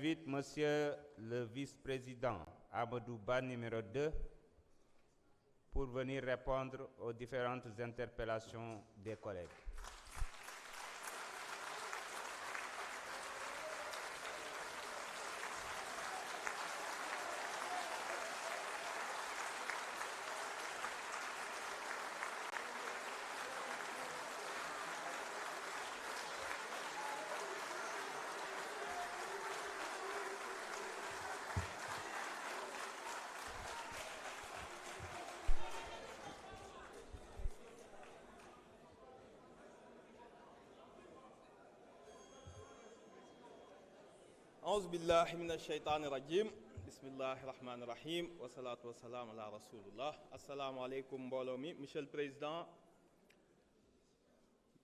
J'invite Monsieur le vice-président Amadou Ba, numéro 2, pour venir répondre aux différentes interpellations des collègues. أعوذ بالله من الشيطان الرجيم بسم الله الرحمن الرحيم والصلاة والسلام على رسول الله. Assalamu alaikum mbooloo mi. Monsieur le Président,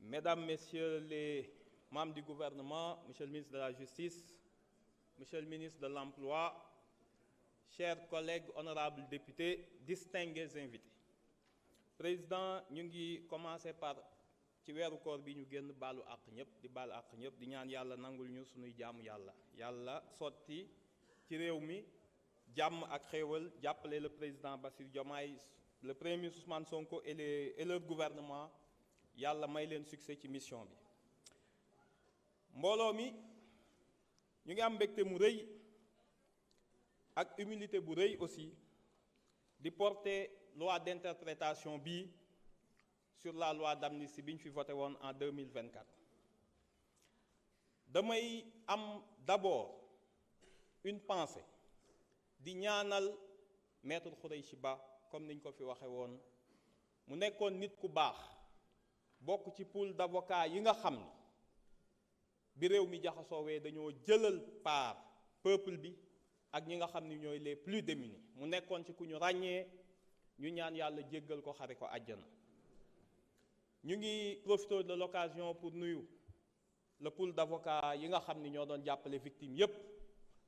Mesdames, Messieurs les membres du gouvernement, Monsieur le ministre de la Justice, Monsieur le ministre de l'Emploi, chers collègues, honorables députés, distingués invités. Président, ñu ngi commencer par ci weeru koor bi ñu génn baalu àq ñëpp di baalu àq ñëpp di ñaan yàlla nangul ñu sunuy jaamu yàlla sotti ci réew mi jàmm ak xéewal jàppale le président Bassirou Diomaye, le premier ministre Ousmane Sonko et leur gouvernement yàlla may leen succès ci mission bi. mbooloo mi ñu ngi am mbégte mu rëy ak humilité bu rëy aussi di porter loi d'interprétation bi sur la loi d'amnistie bi ñu fi voté woon en 2024. damay am d'abord une pensée di ñaanal maître Khoureychi Ba comme niñ ko fi waxe woon mu nekkoon nit ku baax bokk ci pool d'avocats yi nga xam ni bi réew mi jaxasoowee dañoo jëlal part peuple bi ak ñi nga xam ni ñooy les plus démunis mu nekkoon ci ku ñu ràññee ñu ñaan yàlla jéggal ko xare ko àjjana. ñu ngi profiter de l'occasion pour nuyu le pool d'avocats yi nga xam ni ñoo doon jàppale victimes yépp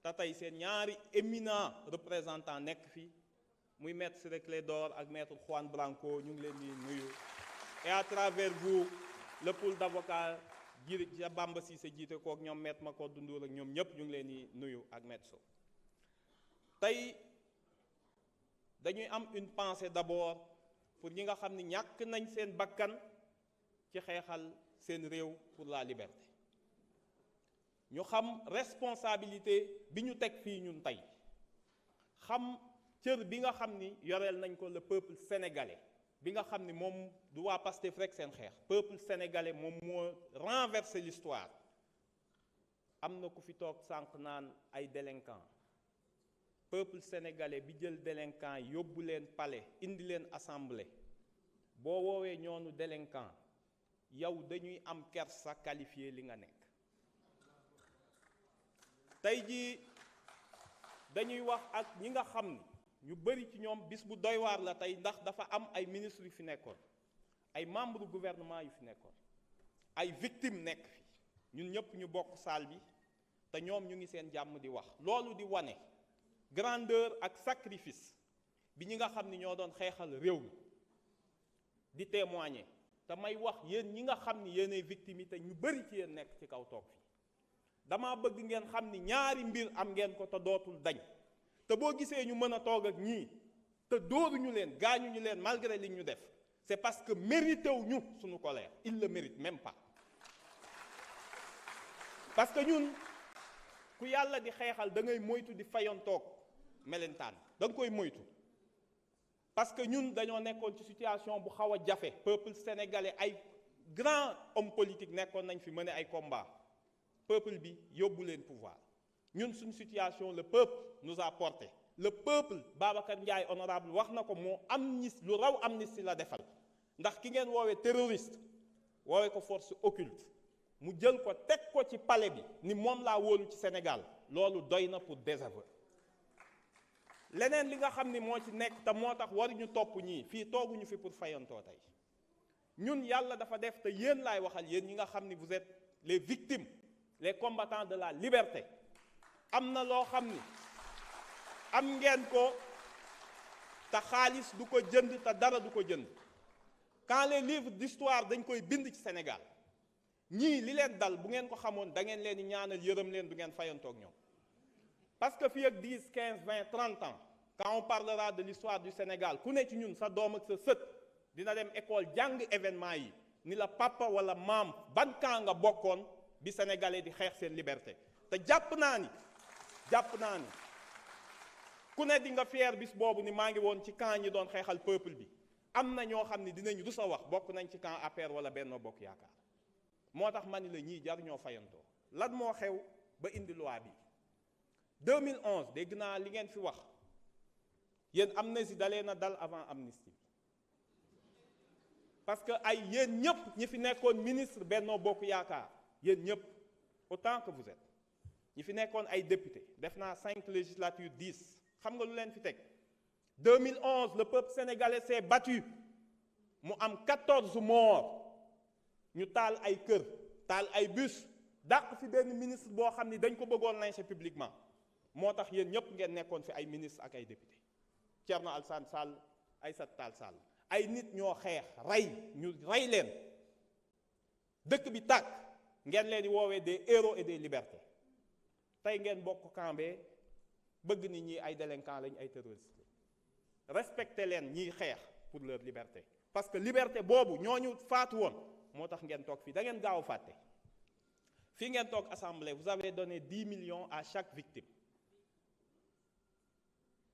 te tey seen ñaari éminents représentants nekk fi muy maître Ciré Clédor ak maître Juan Branco ñu ngi leen di nuyu et à travers vous le pool d'avocats ji Bamba Cissé jiite kook ñoom maître Macodou Ndour ak ñoom ñépp ñu ngi leen di nuyu ak maître Sow. tey dañuy am une pensée d'abord pour ñi nga xam ni ñàkk nañ seen bakkan ci xeexal seen réew pour la liberté. ñu xam responsabilité bi ñu teg fii ñun tey xam cër bi nga xam ni yoreel nañ ko le peuple sénégalais bi nga xam ni moom du waa Pastef rek seen xeex peuple sénégalais moom moo renversé l'histoire. am na ku fi toog sànq naan ay délinquants peuple sénégalais bi jël délinquants yóbbu leen palais indi leen assemblée boo woowee ñoonu délinquant yow dañuy am kersa qualifié li nga nekk. tey jii dañuy wax ak ñi nga xam ni ñu bari ci ñoom bis bu doy waar la tey ndax dafa am ay ministres yu fi nekkoon ay membres du gouvernement yu fi nekkoon ay victimes nekk fi ñun ñëpp ñu bokk salle bi te ñoom ñu ngi seen jàmm di wax loolu di wane grandeur ak sacrifice bi ñi nga xam ni ñoo doon xeexal réew mi di témoigner. te may wax yéen ñi nga xam ni yéenay victimes yi te ñu bari ci yéen nekk ci kaw toog fi dama bëgg ngeen xam ni ñaari mbir am ngeen ko te dootul dañ te boo gisee ñu mën a toog ak ñii te dóoruñu leen gaañuñu leen malgré li ñu def c'est parce que mérité wu ñu suñu colère il le mérite même pas. parce que ñun ku yàlla di xeexal da ngay moytu di fayontoog melentaan da nga koy moytu. parce que ñun dañoo nekkoon ci situation bu xaw a jafe peuple sénégalais ay grands hommes politiques nekkoon nañ fi mener ay combats peuple bi yóbbu leen pouvoir ñun suñu situation le peuple nous a porté le peuple Babacar Ndiaye honorable wax na ko moo amnistie lu raw amnistie la defal ndax ki ngeen woowee terroriste woowee ko force occulte mu jël ko teg ko ci palais bi ni moom laa wóolu ci Sénégal loolu doy na pour désaveu. leneen li nga xam ni moo ci nekk te moo tax waruñu topp ñii fii tooguñu fi pour fayantoo tey ñun yàlla dafa def te yéen laay waxal yéen ñi nga xam ni vous êtes les victimes les combattants de la liberté am na loo xam ni am ngeen ko te xaalis du ko jënd te dara du ko jënd quand les livres d'histoire dañ koy bind ci Sénégal ñii li leen dal bu ngeen ko xamoon da ngeen leen di ñaanal yërëm leen du ngeen fayantoog ñoom parce que fii ak 10 15 20 30 ans quand on parlera de l'histoire du Sénégal ku ne ci ñun sa doom ak sa sët dina dem école jàng événement yi ni la papa wala maam ban camp nga bokkoon bi sénégalais di xeex seen liberté te jàpp naa ni ku ne di nga fier bis boobu ni maa ngi woon ci camp ñi doon xeexal peuple bi am na ñoo xam ne dinañu du sa wax bokk nañ ci camp APR wala Benno Bokk Yaakaar moo tax ma ni la ñii jar ñoo fayantoo lan moo xew ba indi loi bi 2011 dégg naa li ngeen fi wax yéen amnistie dalee na dal avant amnistie bi parce que ay yéen ñëpp ñi fi nekkoon ministre Benno Bokk Yaakaar yéen ñëpp autant que vous êtes ñi fi nekkoon ay député def naa 5 législatures 10 xam nga lu leen fi teg 2011 le peuple sénégalais s'est battu mu am 14 morts ñu taal ay kër taal ay bus dàq fi benn ministre boo xam ni dañ ko bëggoon lyncher publiquement moo tax yéen ñëpp ngeen nekkoon fi ay ministre ak ay député Thierno Alassane Sall Aïssata Tall Sall ay nit ñoo xeex ñu rey leen dëkk bi tàkk ngeen leen di woowee des héros et des libertés tey ngeen bokk kambee bëgg nit ñi ay délinquants lañ ay terroristes respecté leen ñiy xeex pour leur liberté parce que liberté boobu ñooñu faatu woon moo tax ngeen toog fii da ngeen gaaw a fàtte fii ngeen toog assemblée vous avez donné 10 millions à chaque victime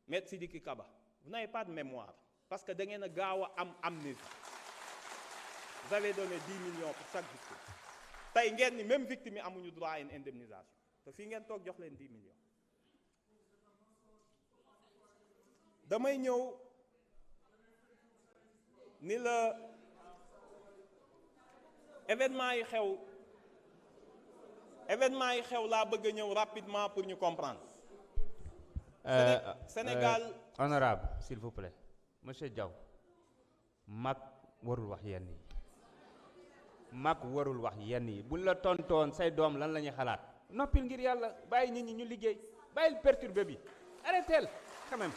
Maître Sidiki Kaba vous n'avez pas de mémoire parce que da ngeen a gaaw a am amnésie vous avez donné 10 millions pour chaque victime tey ngeen ni même victime yi amuñu droit à une indemnisation te fii ngeen toog jox leen 10 millions damay ñëw ni la événement yi xew laa bëgg a ñëw rapidement pour ñu comprendre. Sénégal honorable s'il vous plaît monsieur Diaw mag warul wax yenn yi buñ la tontoon say doom lan la ñuy xalaat noppil ngir yàlla bàyyi nit ñi ñu liggéey bàyyil perturbé bi arrêtez quand même.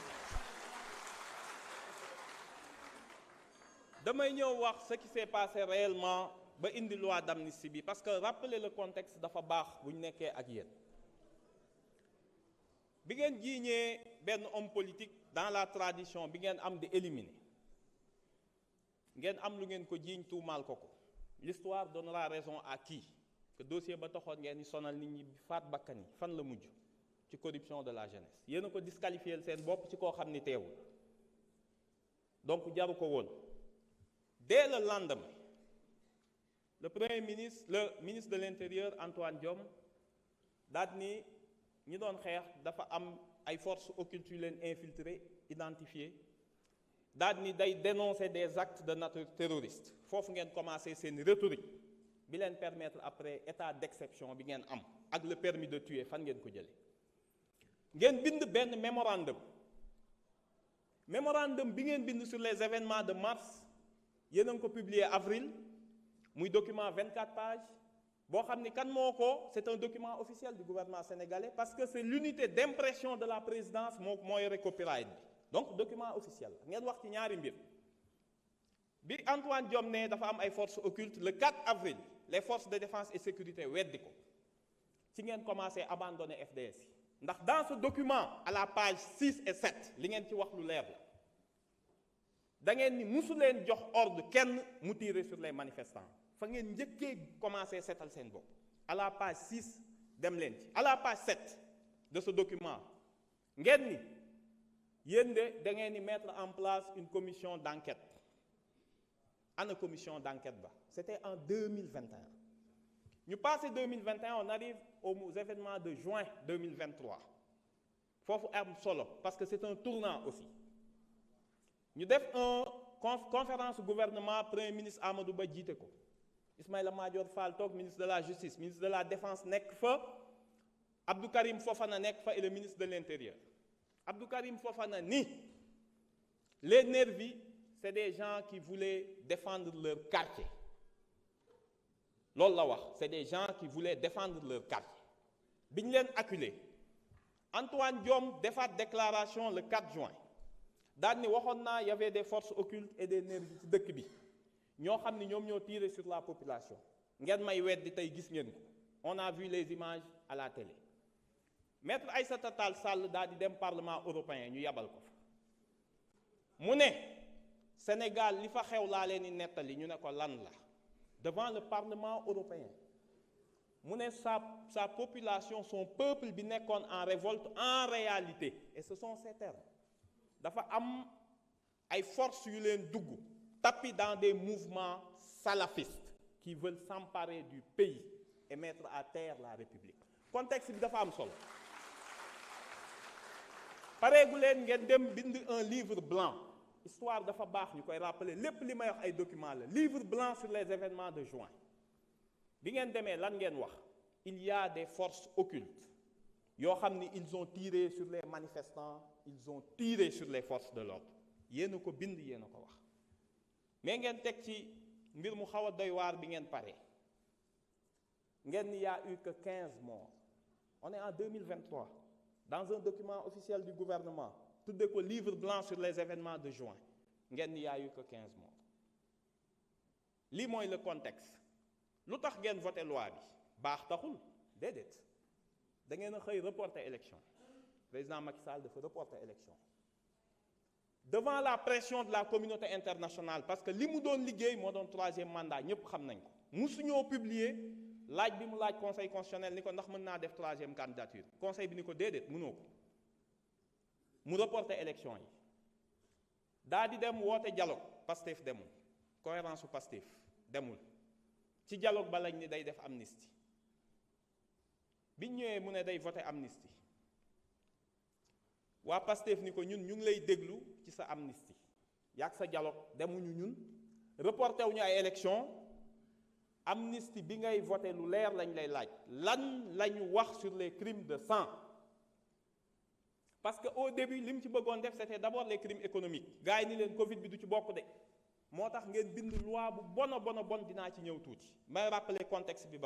damay ñëw wax ce qui s'est passé réellement ba indi loi d'amnistie bi parce que rappeler le contexte dafa baax bu ñu nekkee ak yéen bi ngeen jiiñee benn homme politique dans la tradition bi ngeen am di éliminer ngeen am lu ngeen ko jiiñ tuumaal ko l'histoire donnera raison à qui que dossier ba taxoon ngeen di sonal nit ñi faat bakkan yi fan la mujj ci corruption de la jeunesse yéen a ko disqualifier seen bopp ci koo xam ni teewul donc jaru ko woon. Dès le lendemain, le ministre de l'Intérieur Antoine Diome daal ni ñi doon xeex dafa am ay forces occultes yu leen infiltré identifié daal ni day dénoncer des actes de nature terroriste foofu ngeen commencé seen rhétorique bi leen permettre après état d'exception bi ngeen am ak le permis de tuer fan ngeen ko jële ngeen bind benn mémorandum bi ngeen bind sur les événements de mars yéen a ngi ko publié avril muy document 24 pages boo xam ni kan moo ko c'est un document officiel du gouvernement sénégalais parce que c'est l'unité d'impression de la présidence moo yore copyright bi donc document officiel ngeen wax ci ñaari mbir bi Antoine Diome ne dafa am ay forces occultes le 4 avril les forces de défense et sécurité weddi ko ci ngeen commencé abandonner FDS yi ndax dans ce document à la page 6 et 7 li ngeen ci wax lu leer la da ngeen ni musu leen jox ordre kenn mu tirer sur les manifestants fa ngeen njëkkee commencé seetal seen bopp à la page 6 dem leen ci à la page 7 de ce document ngeen ni yéen de da ngeen ni mettre en place une commission d'enquête ana commission d'enquête ba c'était en 2021 ñu passé 2021 on arrive aux événements de juin 2023 foofu am solo parce que c'est un tournant aussi ñu def conférence gouvernement premier ministre Amadou Ba jiite ko Ismaïla Madior Fall toog ministre de la justice ministre de la défense nekk fa Abdou Karim Fofana nekk fa et le ministre de l'intérieur Abdou Karim Fofana ni les nervis c'est des gens qui voulaient défendre leur quartier loolu la wax c'est des gens qui voulaient défendre leur quartier bi ñu leen acculé Antoine Diome defaat déclaration le 4 juin daal ni waxoon naa y avait des forces occultes et des nervis ci dëkk bi ñoo xam ni ñoom ñoo tiré sur la population ngeen may weddi tey gis ngeen ko on a vu les images à la télé maître Aïssata Tall Sall daal di dem parlement européen ñu yabal ko fa mu ne Sénégal li fa xew laa leen di nettali ñu ne ko lan la devant le parlement européen mu ne sa population son peuple bi nekkoon en révolte en réalité et ce sont ces termes dafa am ay forces yu leen dugg tapis dans des mouvements salafistes qui veulent s'emparer du pays et mettre à terre la République contexte bi dafa am solo pareegu leen ngeen dem bind un livre blanc histoire dafa baax ñu koy rappeler lépp li may wax ay documents la livre blanc sur les événements de juin bi ngeen demee lan ngeen wax il y a des forces occultes yoo xam ni ils ont tiré sur les manifestants ils ont tiré sur les forces de l'ordre yéen a ko bind yéen a ko wax mais ngeen teg ci mbir mu xaw a doy waar bi ngeen pare ngeen ni y a eu que 15 morts on est en 2023 dans un document officiel du gouvernement tudde ko livre blanc sur les événements de juin ngeen ni y a eu que 15 morts lii mooy le contexte lu tax ngeen voté loi bi baax taxul déedéet da ngeen a xëy reporter élection président Macky Sall dafa reporter élection devant la pression de la communauté internationale parce que li mu doon liggéey moo doon 3e mandat ñëpp xam nañ ko musuñoo publier laaj bi mu laaj conseil constitutionnel ni ko ndax mën naa def 3e candidature conseil bi ni ko déedéet mënoo ko mu reporter élection yi daa di dem woote dialogue Pastef demul cohérence su Pastef demul ci dialogue ba lañ ni day def amnistie biñ ñëwee mu ne day voter amnistie waa Pastef ni ko ñun ñu ngi lay déglu ci sa amnistie yaag sa dialogue demuñu ñun reporté wuñu ay élection amnistie bi ngay voter lu leer lañ lay laaj lan lañu wax sur les crimes de sang parce que au début li mu ci bëggoon def c'était d'abord les crimes économiques gars yi ni leen Covid bi du ci bokk de moo tax ngeen bind loi bu bon dinaa ci ñëw tuuti may rappeler contexte bi ba